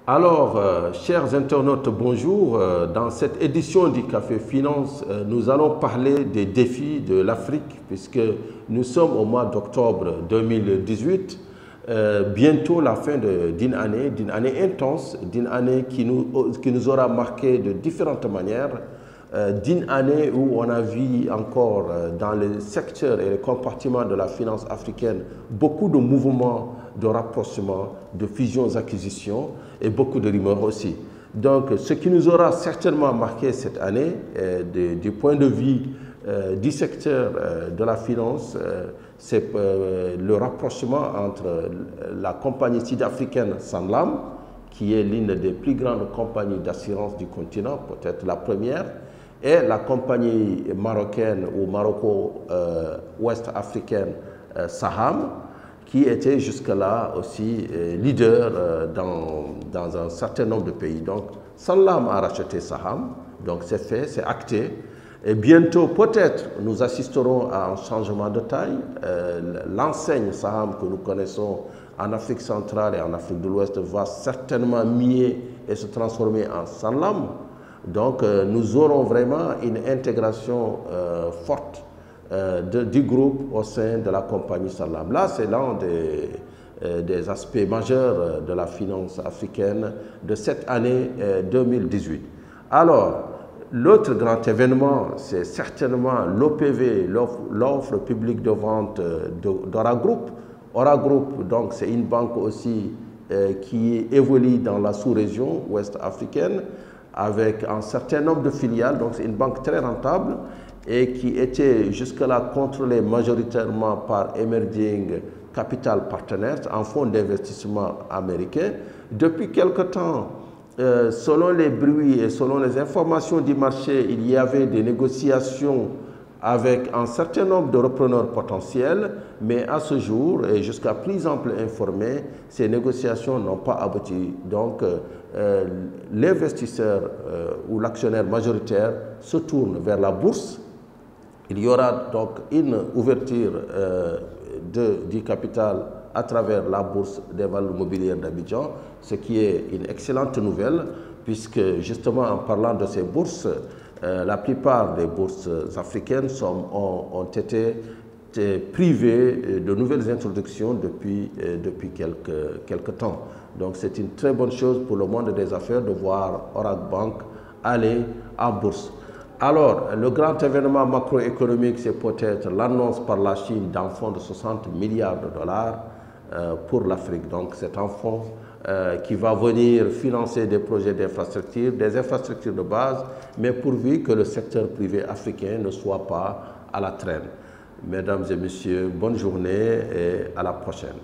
Alors, chers internautes, bonjour. Dans cette édition du Café Finance, nous allons parler des défis de l'Afrique puisque nous sommes au mois d'octobre 2018, bientôt la fin d'une année intense, d'une année qui nous aura marqué de différentes manières, d'une année où on a vu encore dans les secteurs et les compartiments de la finance africaine beaucoup de mouvements de rapprochement, de fusions-acquisitions et beaucoup de rumeurs aussi. Donc, ce qui nous aura certainement marqué cette année, du point de vue du secteur de la finance, c'est le rapprochement entre la compagnie sud-africaine Sanlam, qui est l'une des plus grandes compagnies d'assurance du continent, peut-être la première, et la compagnie marocaine ou maroco-ouest-africaine Saham, qui était jusque-là aussi leader dans un certain nombre de pays. Donc, Sanlam a racheté Saham, donc c'est fait, c'est acté. Et bientôt, peut-être, nous assisterons à un changement de taille. L'enseigne Saham que nous connaissons en Afrique centrale et en Afrique de l'Ouest va certainement muer et se transformer en Sanlam. Donc, nous aurons vraiment une intégration forte du groupe au sein de la compagnie Sanlam. Là, c'est l'un des aspects majeurs de la finance africaine de cette année 2018. Alors, l'autre grand événement, c'est certainement l'OPV, l'offre publique de vente d'Ora Group. Ora Group, donc, c'est une banque aussi qui évolue dans la sous-région ouest africaine avec un certain nombre de filiales. Donc, c'est une banque très rentable et qui était jusque-là contrôlée majoritairement par Emerging Capital Partners, un fonds d'investissement américain. Depuis quelque temps, selon les bruits et selon les informations du marché, il y avait des négociations avec un certain nombre de repreneurs potentiels, mais à ce jour, et jusqu'à plus ample informé, ces négociations n'ont pas abouti. Donc, l'investisseur ou l'actionnaire majoritaire se tourne vers la bourse. Il y aura donc une ouverture du capital à travers la bourse des valeurs mobilières d'Abidjan, ce qui est une excellente nouvelle, puisque justement en parlant de ces bourses, la plupart des bourses africaines ont été privées de nouvelles introductions depuis quelques temps. Donc c'est une très bonne chose pour le monde des affaires de voir Orac Bank aller en bourse. Alors, le grand événement macroéconomique, c'est peut-être l'annonce par la Chine d'un fonds de 60 milliards de dollars pour l'Afrique. Donc, c'est un fonds qui va venir financer des projets d'infrastructures, des infrastructures de base, mais pourvu que le secteur privé africain ne soit pas à la traîne. Mesdames et messieurs, bonne journée et à la prochaine.